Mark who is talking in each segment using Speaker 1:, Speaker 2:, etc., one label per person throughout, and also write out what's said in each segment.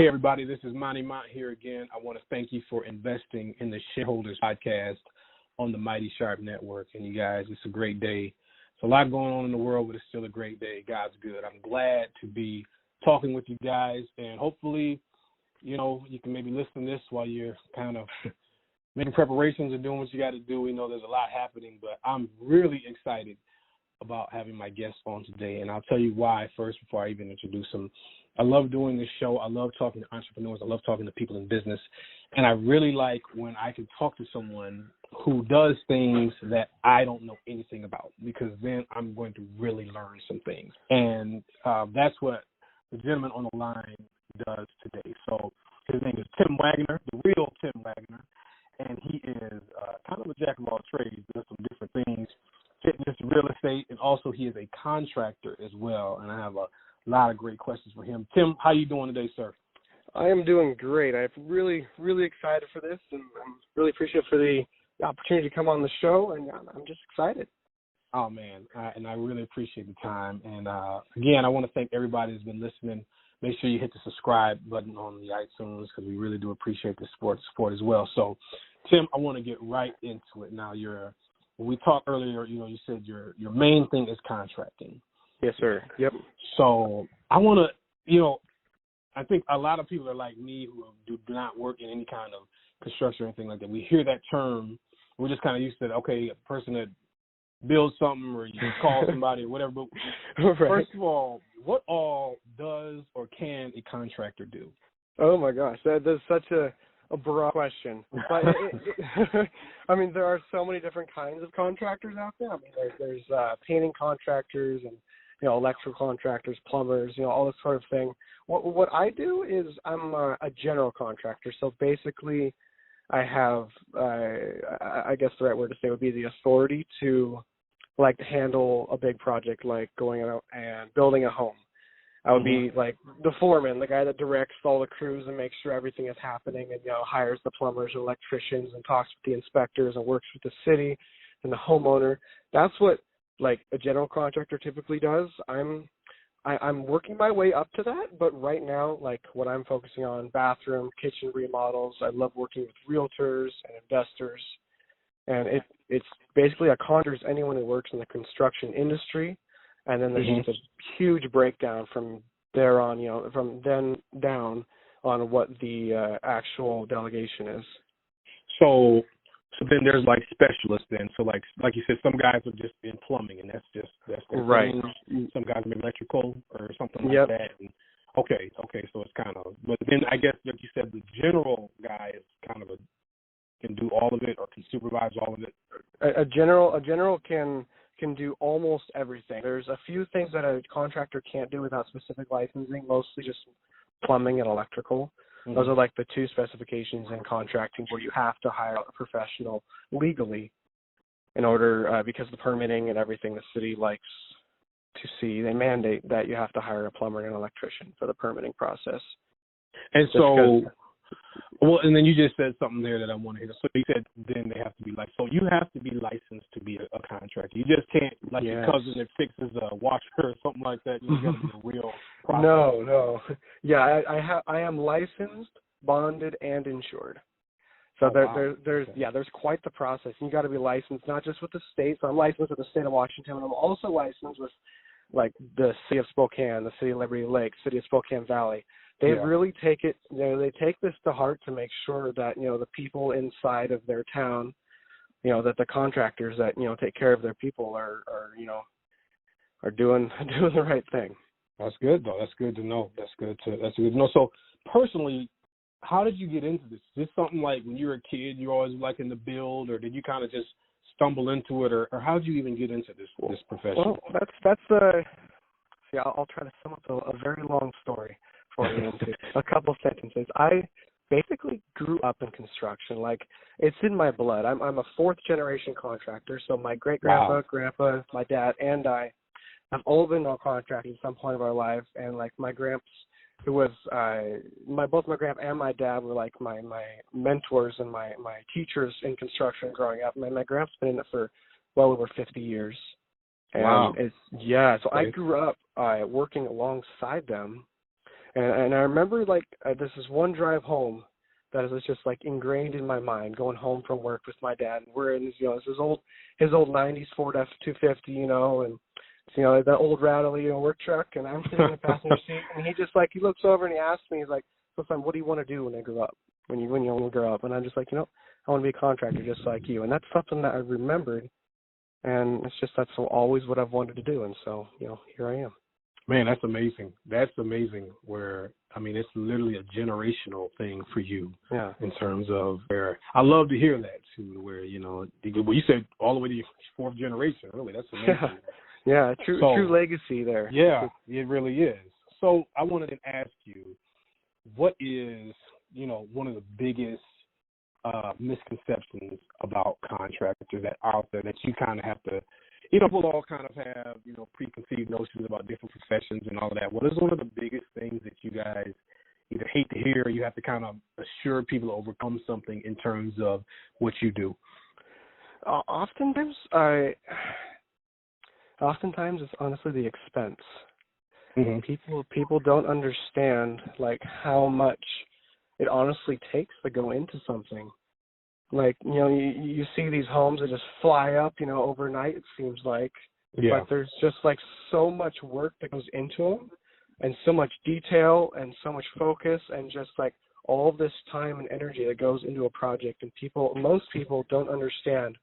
Speaker 1: Hey, everybody, this is Monty Mont here again. I want to thank you for investing in the Shareholders podcast on the Mighty Sharp Network. And you guys, it's a great day. It's a lot going on in the world, but it's still a great day. God's good. I'm glad to be talking with you guys, and hopefully, you can maybe listen to this while you're kind of making preparations and doing what you got to do. We know there's a lot happening, but I'm really excited about having my guests on today, and I'll tell you why first before I even introduce them. I love doing this show. I love talking to entrepreneurs. I love talking to people in business, and I really like when I can talk to someone who does things that I don't know anything about, because then I'm going to really learn some things, and that's what the gentleman on the line does today. So his name is Tim Waggoner, the real Tim Waggoner, and he is kind of a jack of all trades, does some different things, fitness, real estate, and also he is a contractor as well, and I have a lot of great questions for him. Tim, how you doing today, sir?
Speaker 2: I am doing great. I'm really, really excited for this, and I'm really appreciative for the opportunity to come on the show, and I'm just excited.
Speaker 1: Oh, man, and I really appreciate the time. And, again, I want to thank everybody who's been listening. Make sure you hit the subscribe button on the iTunes, because we really do appreciate the support as well. So, Tim, I want to get right into it. Now, when we talked earlier, you said your main thing is contracting.
Speaker 2: Yes, sir. Yep.
Speaker 1: So I want to, I think a lot of people are like me who do not work in any kind of construction or anything like that. We hear that term, we're just kind of used to, okay, a person that builds something or you call somebody or whatever. But
Speaker 2: right.
Speaker 1: First of all, what all does or can a contractor do?
Speaker 2: Oh, my gosh. That's such a broad question. But I mean, there are so many different kinds of contractors out there. I mean, there's painting contractors and electrical contractors, plumbers, all this sort of thing. What I do is I'm a general contractor. So basically, I have, I guess the right word to say would be the authority to handle a big project like going out and building a home. I would be like the foreman, the guy that directs all the crews and makes sure everything is happening, and hires the plumbers and electricians and talks with the inspectors and works with the city and the homeowner. That's what a general contractor typically does. I'm working my way up to that, but right now, what I'm focusing on, bathroom, kitchen remodels. I love working with realtors and investors, and it's basically a contractor is anyone who works in the construction industry, and then there's just a huge breakdown from there on, from then down on what the actual delegation is.
Speaker 1: So then there's specialists then. So like you said, some guys are just in plumbing, and that's their
Speaker 2: right.
Speaker 1: thing. Some guys are electrical or something like that. And okay. So it's kind of, but then I guess like you said, the general guy is kind of can do all of it or can supervise all of it.
Speaker 2: A general can do almost everything. There's a few things that a contractor can't do without specific licensing, mostly just plumbing and electrical. Those are the two specifications in contracting where you have to hire a professional legally in order, because the permitting and everything the city likes to see, they mandate that you have to hire a plumber and an electrician for the permitting process.
Speaker 1: And so, and then you just said something there that I want to hear. So you said then they have to be so you have to be licensed to be a contractor. You just can't, your cousin that fixes a washer or something like that. You got to be a real process.
Speaker 2: No. Yeah, I am licensed, bonded, and insured. So there's quite the process. You got to be licensed not just with the state. So I'm licensed with the state of Washington, and I'm also licensed with the city of Spokane, the city of Liberty Lake, city of Spokane Valley. They really take it, they take this to heart to make sure that, the people inside of their town, that the contractors that, take care of their people are doing the right thing.
Speaker 1: That's good, though. That's good to know. That's good to know. So personally, how did you get into this? Is this something when you were a kid, you were always liking to build, or did you kind of just stumble into it, or how did you even get into this profession?
Speaker 2: Well, I'll try to sum up a very long story for you into a couple sentences. I basically grew up in construction. It's in my blood. I'm a fourth generation contractor. So my great grandpa, grandpa, my dad, and I have all been on contracting at some point of our life. And my gramps, who was both my grandpa and my dad were my mentors and my teachers in construction growing up. My grandpa's been in it for well over 50 years. And
Speaker 1: wow.
Speaker 2: So I grew up working alongside them. And I remember this is one drive home that is just like ingrained in my mind, going home from work with my dad. And we're in his old 90s Ford F-250, and it's, that old rattly, work truck, and I'm sitting in the passenger seat, and he looks over and he asks me, he's like, "So son, what do you want to do when I grow up? When you grow up?" And I'm just like, I want to be a contractor just like you. And that's something that I remembered, and that's always what I've wanted to do. And so, here I am.
Speaker 1: Man, that's amazing. That's amazing. It's literally a generational thing for you.
Speaker 2: Yeah.
Speaker 1: In terms of where I love to hear that too. Where you said all the way to your fourth generation. Really, that's amazing.
Speaker 2: Yeah. True legacy there.
Speaker 1: Yeah, it really is. So I wanted to ask you, what is one of the biggest misconceptions about contractors that are out there that you kind of have to, people all kind of have, preconceived notions about different professions and all of that. What is one of the biggest things that you guys either hate to hear or you have to kind of assure people to overcome something in terms of what you do?
Speaker 2: Oftentimes it's honestly the expense. Mm-hmm. People don't understand how much it honestly takes to go into something. You see these homes that just fly up, overnight, it seems like. Yeah. But there's just so much work that goes into them, and so much detail and so much focus, and just all of this time and energy that goes into a project. And most people don't understand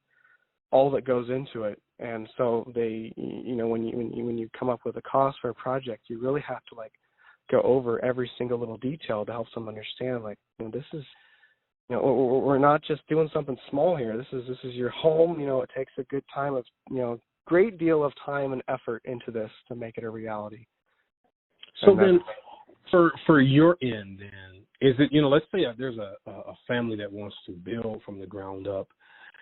Speaker 2: all that goes into it. And so they, when you come up with a cost for a project, you really have to go over every single little detail to help them understand this is, we're not just doing something small here. This is your home. It takes a good time of, great deal of time and effort into this to make it a reality.
Speaker 1: So then for your end then, is it, let's say there's a family that wants to build from the ground up.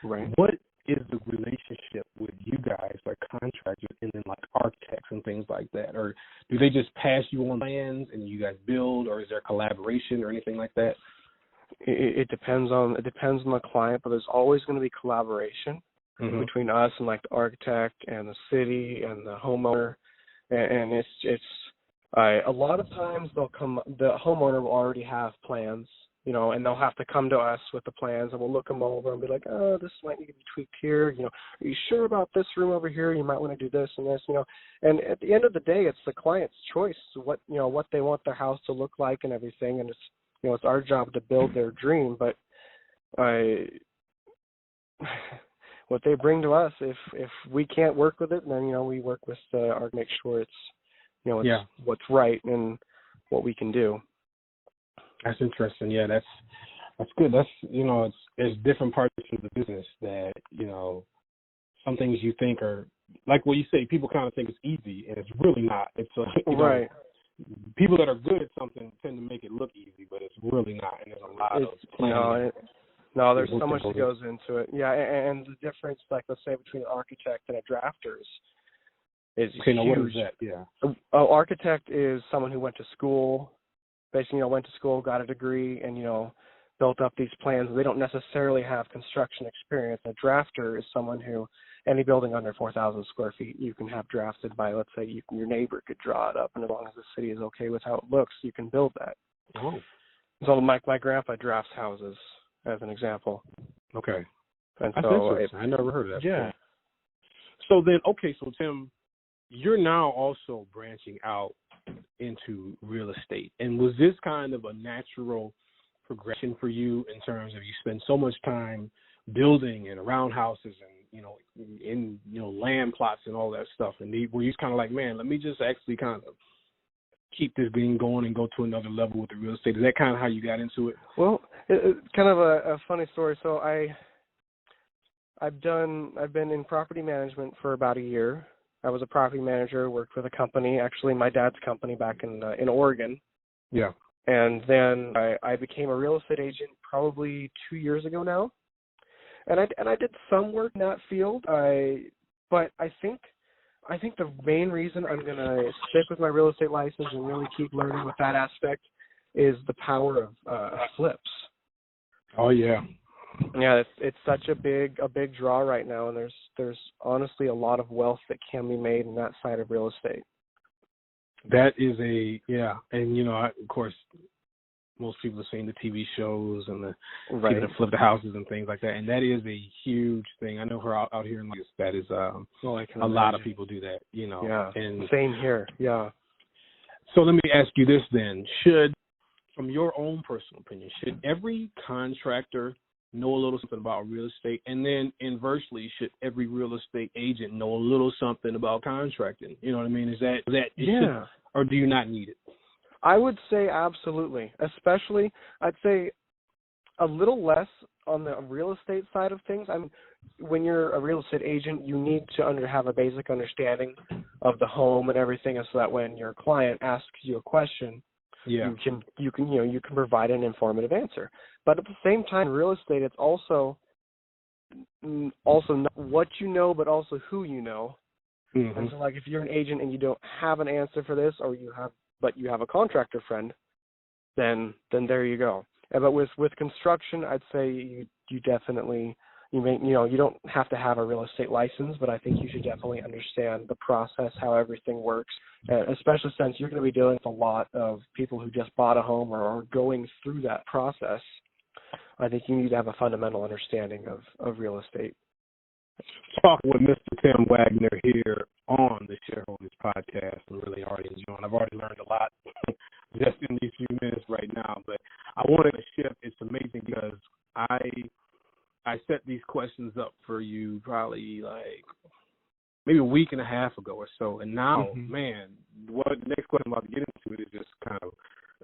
Speaker 2: Right.
Speaker 1: What is the relationship with you guys, contractors, and then architects and things like that? Or do they just pass you on plans and you guys build, or is there collaboration or anything like that?
Speaker 2: It depends on the client, but there's always going to be collaboration between us and the architect and the city and the homeowner. And it's a lot of times the homeowner will already have plans, and they'll have to come to us with the plans, and we'll look them over and be like, "Oh, this might need to be tweaked here. Are you sure about this room over here? You might want to do this and this, And at the end of the day, it's the client's choice what they want their house to look like and everything. And it's our job to build their dream. But what they bring to us, if we can't work with it, then we work with our make sure it's what's right and what we can do.
Speaker 1: That's interesting. Yeah, that's good. That's it's different parts of the business that some things you think are what you say. People kind of think it's easy, and it's really not. It's
Speaker 2: right.
Speaker 1: People that are good at something tend to make it look easy, but it's really not. And there's a lot of planning.
Speaker 2: No, there's so much that goes into it. Yeah, and the difference, let's say, between an architect and a drafter is huge.
Speaker 1: Now what is that? Yeah.
Speaker 2: An architect is someone who went to school. Basically, went to school, got a degree, and, built up these plans. They don't necessarily have construction experience. A drafter is someone who, any building under 4,000 square feet, you can have drafted by, let's say, your neighbor could draw it up, and as long as the city is okay with how it looks, you can build that.
Speaker 1: Oh.
Speaker 2: So my grandpa drafts houses, as an example.
Speaker 1: Okay.
Speaker 2: And
Speaker 1: that's
Speaker 2: so
Speaker 1: interesting. I never heard of that.
Speaker 2: Yeah.
Speaker 1: So then, so Tim, you're now also branching out into real estate. And was this kind of a natural progression for you in terms of you spend so much time building and around houses and, in, land plots and all that stuff? And were you kind of man, let me just actually kind of keep this game going and go to another level with the real estate? Is that kind of how you got into it?
Speaker 2: Well, it's kind of a funny story. So I've been in property management for about a year. I was a property manager, worked with a company, actually my dad's company back in Oregon.
Speaker 1: Yeah. And
Speaker 2: then I became a real estate agent probably 2 years ago now. And I did some work in that field. But I think the main reason I'm going to stick with my real estate license and really keep learning with that aspect is the power of flips.
Speaker 1: Oh yeah.
Speaker 2: Yeah, it's such a big draw right now, and there's honestly a lot of wealth that can be made in that side of real estate.
Speaker 1: That is and of course, most people have seen the TV shows and the people that flip the houses and things like that, and that is a huge thing. I know out here in Vegas, that is a lot of people do that.
Speaker 2: Yeah,
Speaker 1: and
Speaker 2: same here. Yeah.
Speaker 1: So let me ask you this then: from your own personal opinion, should every contractor know a little something about real estate, and then inversely, should every real estate agent know a little something about contracting? You know what I mean? Is that
Speaker 2: yeah?
Speaker 1: Or do you not need it?
Speaker 2: I would say absolutely. Especially, I'd say a little less on the real estate side of things. I mean, when you're a real estate agent, you need to have a basic understanding of the home and everything, so that when your client asks you a question, you can provide an informative answer. But at the same time, real estate, it's also not what you know, but also who you know. Mm-hmm. And so, like, if you're an agent and you don't have an answer for this, or you have a contractor friend, then there you go. But with construction, I'd say you definitely you don't have to have a real estate license, but I think you should definitely understand the process, how everything works, especially since you're going to be dealing with a lot of people who just bought a home or are going through that process. I think you need to have a fundamental understanding of real estate.
Speaker 1: Talking with Mr. Tim Waggoner here on the Shareholders podcast. I'm really already enjoying. I've already learned a lot just in these few minutes right now. But I wanted to shift. It's amazing because I set these questions up for you probably like maybe a week and a half ago or so, and now, man, what the next question I'm about to get into is just kind of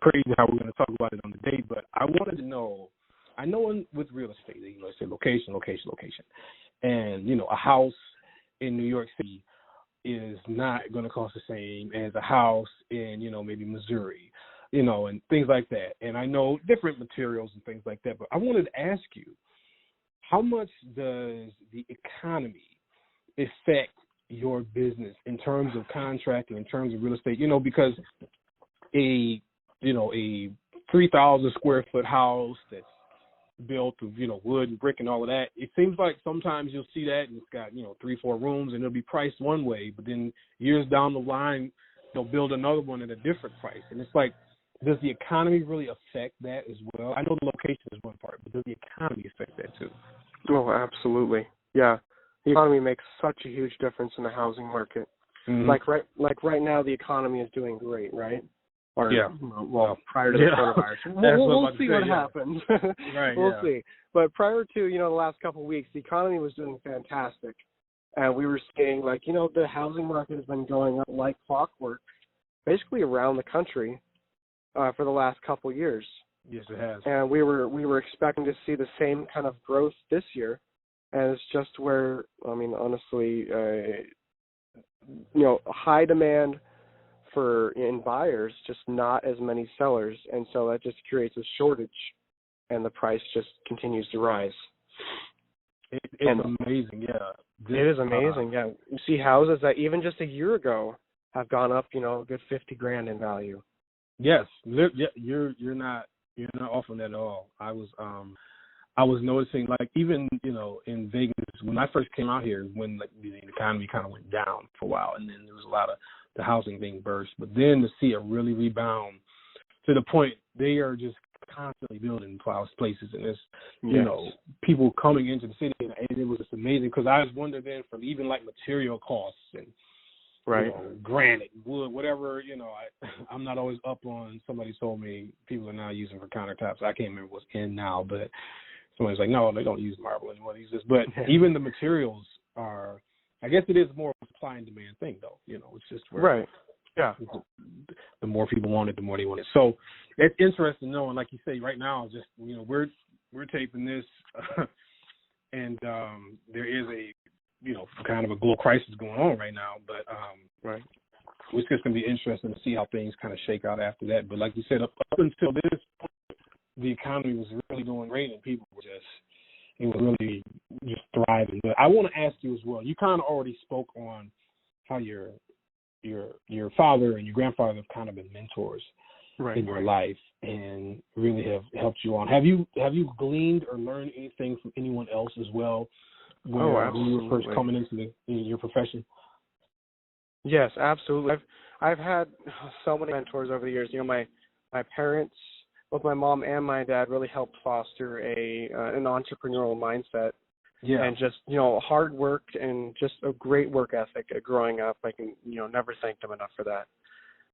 Speaker 1: crazy how we're going to talk about it on the day. But I wanted to know. I know with real estate, they say location, and a house in New York City is not going to cost the same as a house in maybe Missouri, and things like that. And I know different materials and things like that. But I wanted to ask you, how much does the economy affect your business in terms of contracting, in terms of real estate? Because a 3,000 square foot house that's built of wood and brick and all of that, it seems like sometimes you'll see that and it's got 3-4 rooms and it'll be priced one way, but then years down the line they'll build another one at a different price. And it's like, does the economy really affect that as well? I know the location is one part, but does the economy affect that too?
Speaker 2: Oh, absolutely. Yeah, the economy makes such a huge difference in the housing market. Mm-hmm. Like right now, the economy is doing great, right? Or, prior to the coronavirus. We'll see what happens.
Speaker 1: Right,
Speaker 2: we'll see. But prior to, the last couple of weeks, the economy was doing fantastic. And we were seeing, the housing market has been going up like clockwork, basically around the country for the last couple of years.
Speaker 1: Yes, it has.
Speaker 2: And we were expecting to see the same kind of growth this year. And it's just where, honestly, high demand in buyers, just not as many sellers, and so that just creates a shortage, and the price just continues to rise.
Speaker 1: It's amazing, yeah.
Speaker 2: It is amazing, yeah. You see houses that even just a year ago have gone up, a good $50,000 in value.
Speaker 1: Yes, you're not off on that at all. I was noticing, like, even in Vegas when I first came out here, when the economy kind of went down for a while, and then there was a lot of the housing being burst, but then to see it really rebound to the point they are just constantly building places, and there's people coming into the city, and it was just amazing because I was wondering then from even like material costs and granite, wood, whatever, I'm not always up on. Somebody told me people are now using for countertops. I can't remember what's in now, but somebody's like, no, they don't use marble anymore. But even the materials are, I guess it is more of a supply and demand thing, though. It's just where the more people want it, the more they want it. So it's interesting knowing, like you say, right now, just we're taping this, and there is a kind of a global crisis going on right now. But it's just going to be interesting to see how things kind of shake out after that. But like you said, up until this point, the economy was really doing great, and people were really just thriving. But I want to ask you as well. You kind of already spoke on how your father and your grandfather have kind of been mentors in your life and really have helped you on. Have you gleaned or learned anything from anyone else as well when you were first coming into your profession?
Speaker 2: Yes, absolutely. I've had so many mentors over the years. You know, my parents, both my mom and my dad, really helped foster an entrepreneurial mindset.
Speaker 1: Yeah.
Speaker 2: And just, you know, hard work and just a great work ethic growing up. I can, you know, never thank them enough for that.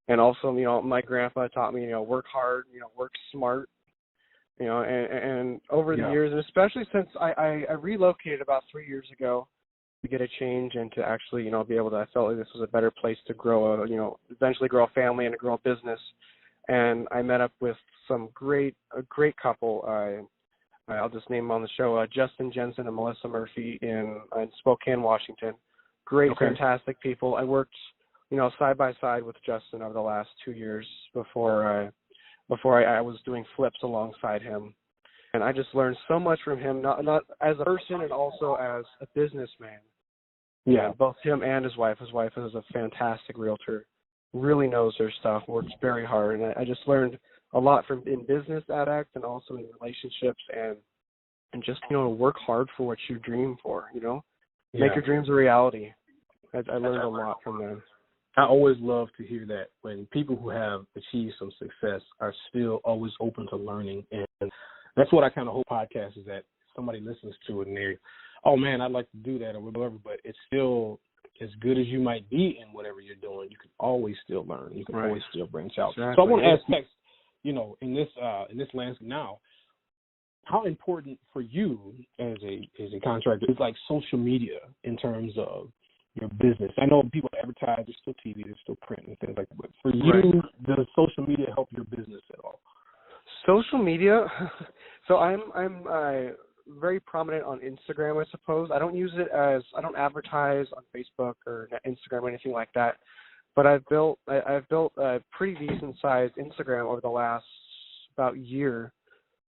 Speaker 2: And also, you know, my grandpa taught me, you know, work hard, you know, work smart, you know, and over the years, and especially since I relocated about 3 years ago to get a change and to actually, you know, be able to, I felt like this was a better place to grow eventually grow a family and to grow a business. And I met up with a great couple. I'll just name them on the show, Justin Jensen and Melissa Murphy in Spokane, Washington. Great, fantastic people. I worked, you know, side by side with Justin over the last 2 years before I was doing flips alongside him. And I just learned so much from him, not as a person and also as a businessman. Yeah, both him and his wife. His wife is a fantastic realtor, really knows her stuff, works very hard. And I just learned a lot from in business aspect and also in relationships and just, you know, work hard for what you dream for, you know, make your dreams a reality. I learned a lot from them.
Speaker 1: I always love to hear that when people who have achieved some success are still always open to learning. And that's what I kind of hope podcast is that somebody listens to it and they're, oh man, I'd like to do that or whatever, but it's still as good as you might be in whatever you're doing, you can always still learn. You can always still branch out. Exactly. So I want to ask next, you know, in this landscape now, how important for you as a contractor is like social media in terms of your business? I know people advertise, there's still TV, there's still print and things like that. But for you, does social media help your business at all?
Speaker 2: Social media, so I'm very prominent on Instagram, I suppose. I don't I don't advertise on Facebook or Instagram or anything like that. But I've built a pretty decent sized Instagram over the last about year,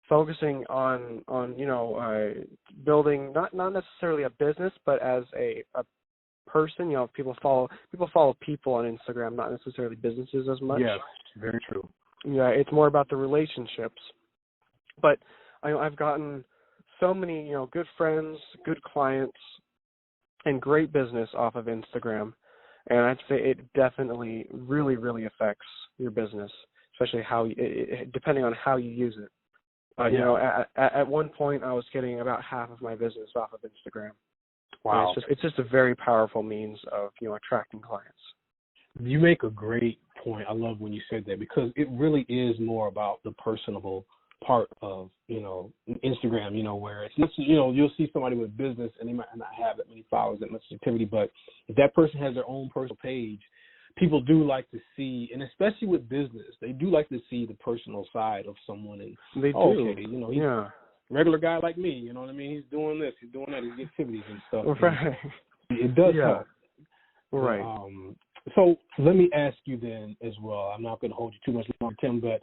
Speaker 2: focusing on you know, building not necessarily a business, but as a person. You know, people follow people on Instagram, not necessarily businesses as much.
Speaker 1: Yes, very true.
Speaker 2: Yeah, it's more about the relationships. But I've gotten so many, you know, good friends, good clients, and great business off of Instagram. And I'd say it definitely really, really affects your business, especially depending on how you use it. You know, at one point I was getting about half of my business off of Instagram. Wow. And it's just a very powerful means of, you know, attracting clients.
Speaker 1: You make a great point. I love when you said that because it really is more about the personable part of, you know, Instagram, you know, where it's, you know, you'll see somebody with business and they might not have that many followers, that much activity, but if that person has their own personal page, people do like to see, and especially with business, they do like to see the personal side of someone. And
Speaker 2: they do.
Speaker 1: Okay, you know, he's a regular guy like me, you know what I mean? He's doing this, he's doing that, his activities and stuff.
Speaker 2: Right.
Speaker 1: And it does help.
Speaker 2: Right.
Speaker 1: So let me ask you then as well. I'm not going to hold you too much longer, Tim, but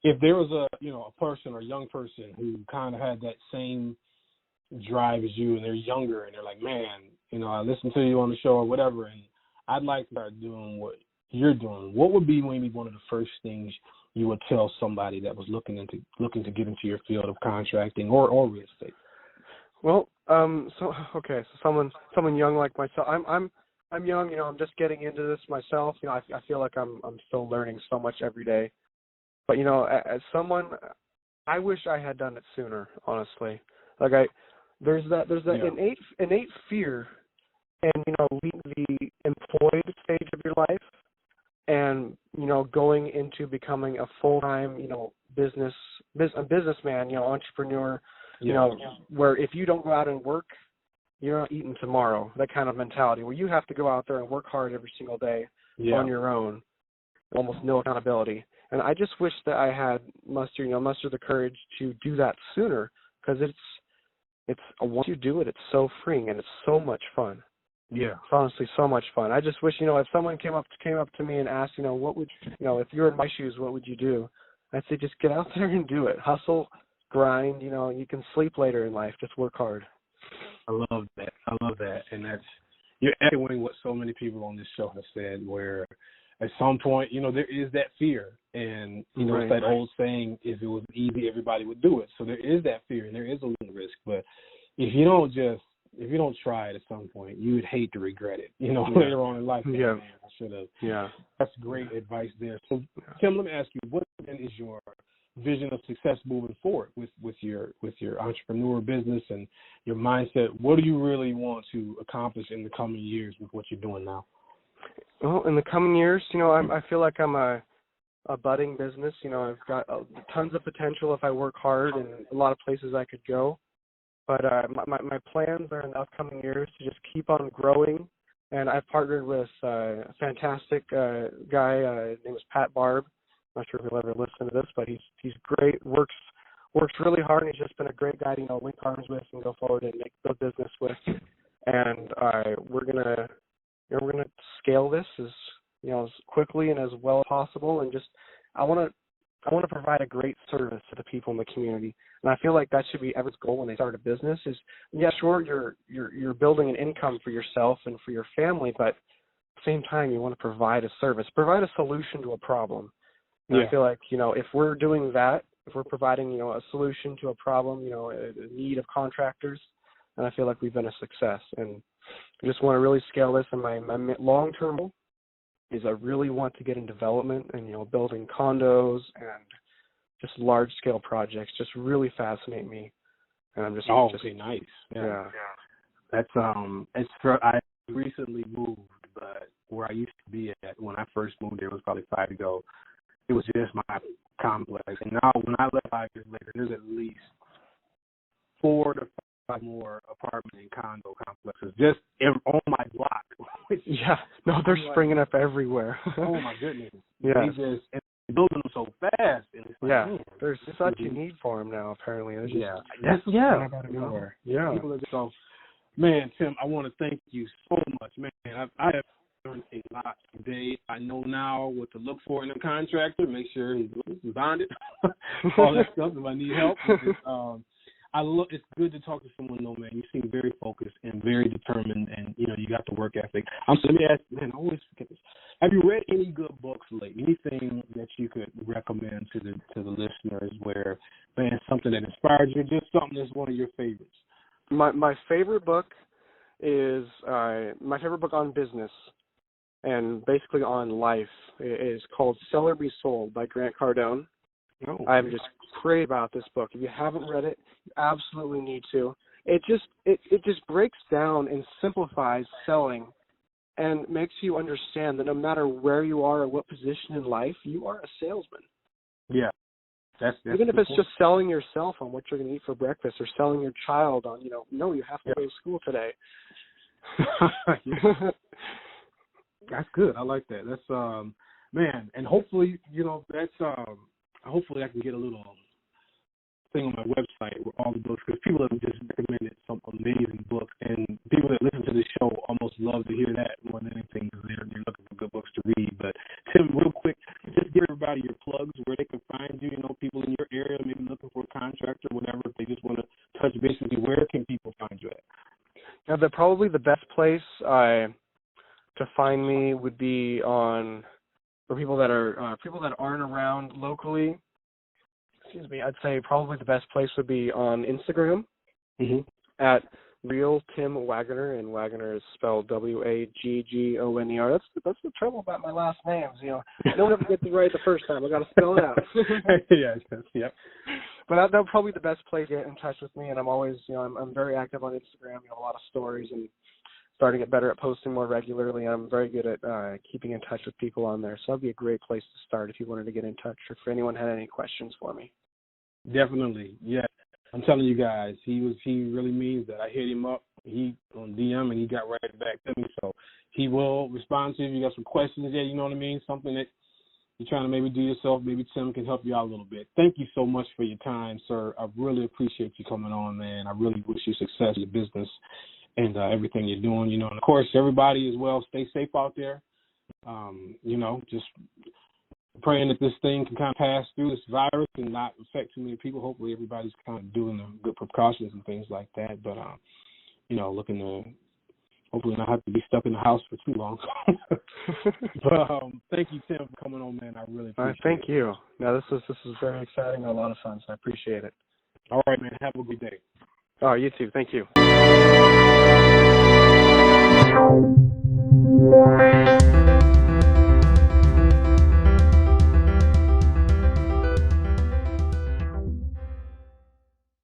Speaker 1: if there was a person or a young person who kind of had that same drive as you and they're younger and they're like, man, you know, I listened to you on the show or whatever, and I'd like to start doing what you're doing, what would be maybe one of the first things you would tell somebody that was looking to get into your field of contracting or real estate?
Speaker 2: Well, so someone young like myself, I'm young, you know, I'm just getting into this myself. You know, I feel like I'm still learning so much every day. But, you know, as someone, I wish I had done it sooner, honestly. Like there's that innate fear and, you know, leaving the employed stage of your life and, you know, going into becoming a full-time, you know, businessman, you know, entrepreneur, you know, where if you don't go out and work, you're not eating tomorrow, that kind of mentality where you have to go out there and work hard every single day on your own, almost no accountability. And I just wish that I had mustered the courage to do that sooner, because it's once you do it, it's so freeing and it's so much fun. Yeah, it's honestly so much fun. I just wish, you know, if someone came up to me and asked, you know, what would, you know, if you were in my shoes, what would you do? I'd say just get out there and do it. Hustle, grind. You know, you can sleep later in life. Just work hard.
Speaker 1: I love that, and you're echoing what so many people on this show have said, where at some point, you know, there is that fear. And, you know, it's that old saying, if it was easy, everybody would do it. So there is that fear and there is a little risk. But if you don't just if you don't try it at some point, you would hate to regret it, later on in life.
Speaker 2: Yeah.
Speaker 1: Man, I should have.
Speaker 2: Yeah.
Speaker 1: That's great advice there. So, Tim, let me ask you, what then is your vision of success moving forward with your entrepreneur business and your mindset? What do you really want to accomplish in the coming years with what you're doing now?
Speaker 2: Well, in the coming years, I feel like I'm a budding business. I've got tons of potential if I work hard, and a lot of places I could go. But my plans are in the upcoming years to just keep on growing. And I've partnered with a fantastic guy. His name is Pat Barb. I'm not sure if you'll ever listen to this, but he's great. Works really hard, and he's just been a great guy to link arms with and go forward and build business with. And we're gonna scale this as quickly and as well as possible. And just I want to provide a great service to the people in the community. And I feel like that should be everyone's goal when they start a business is, yeah, sure, you're building an income for yourself and for your family, but at the same time, you want to provide a service, provide a solution to a problem. And I feel like, if we're doing that, if we're providing, a solution to a problem, a need of contractors, then I feel like we've been a success. And I just want to really scale this. And my long-term goal is I really want to get in development and, building condos and just large-scale projects just really fascinate me. And I'm just
Speaker 1: nice.
Speaker 2: Yeah.
Speaker 1: That's I recently moved, but where I used to be at when I first moved there was probably 5 years ago. It was just my complex. And now when I left 5 years later, there's at least 4 to 5 more apartment and condo complexes just on my block.
Speaker 2: Yeah. No, they're springing up everywhere.
Speaker 1: Oh, my goodness.
Speaker 2: Yeah.
Speaker 1: They're building them so fast. And it's like, man,
Speaker 2: there's such a need for them now, apparently.
Speaker 1: That's
Speaker 2: about everywhere.
Speaker 1: Yeah. So, man, Tim, I want to thank you so much, man. I have learned a lot today. I know now what to look for in a contractor. Make sure he's bonded, all that stuff. If I need help, it's good to talk to someone, though, man. You seem very focused and very determined, and you got the work ethic. So let me ask, man, I always forget this. Have you read any good books lately? Anything that you could recommend to the listeners where, man, something that inspired you, just something that's one of your favorites?
Speaker 2: My favorite book is my favorite book on business and basically on life is called Sell or Be Sold by Grant Cardone.
Speaker 1: Oh,
Speaker 2: I'm just crazy about this book. If you haven't read it, you absolutely need to. It just breaks down and simplifies selling and makes you understand that no matter where you are or what position in life, you are a salesman.
Speaker 1: Yeah. That's
Speaker 2: even if it's just selling yourself on what you're going to eat for breakfast or selling your child on, no, you have to go to school today.
Speaker 1: That's good. I like that. That's man, and hopefully, hopefully I can get a little thing on my website with all the books, because people have just recommended some amazing books, and people that listen to the show almost love to hear that more than anything, because they're looking for good books to read. But Tim, real quick, just give everybody your plugs, where they can find you. People in your area maybe looking for a contractor, whatever. If they just want to touch base with you, where can people find you at?
Speaker 2: Now, probably the best place to find me would be for people that aren't around locally. Excuse me. I'd say probably the best place would be on Instagram at Real Tim Waggoner, and Waggoner is spelled Waggoner. That's the trouble about my last names. No one ever gets it right the first time. I got to spell it out.
Speaker 1: Yeah.
Speaker 2: But that's probably the best place to get in touch with me. And I'm always, I'm very active on Instagram. A lot of stories, and starting to get better at posting more regularly. I'm very good at keeping in touch with people on there. So that'd be a great place to start if you wanted to get in touch, or if anyone had any questions for me.
Speaker 1: Definitely, yeah. I'm telling you guys, he really means that. I hit him up, he on DM, and he got right back to me. So he will respond to you. If you got some questions there, you know what I mean? Something that you're trying to maybe do yourself, maybe Tim can help you out a little bit. Thank you so much for your time, sir. I really appreciate you coming on, man. I really wish you success in your business and everything you're doing. And of course, everybody as well, stay safe out there. Just praying that this thing can kind of pass through, this virus, and not affect too many people. Hopefully everybody's kind of doing the good precautions and things like that. But, looking to hopefully not have to be stuck in the house for too long. But thank you, Tim, for coming on, man. I really appreciate it.
Speaker 2: Thank you. Now, this is very exciting and a lot of fun, so I appreciate it.
Speaker 1: All right, man. Have a good day.
Speaker 2: Oh, you too. Thank you.
Speaker 3: you.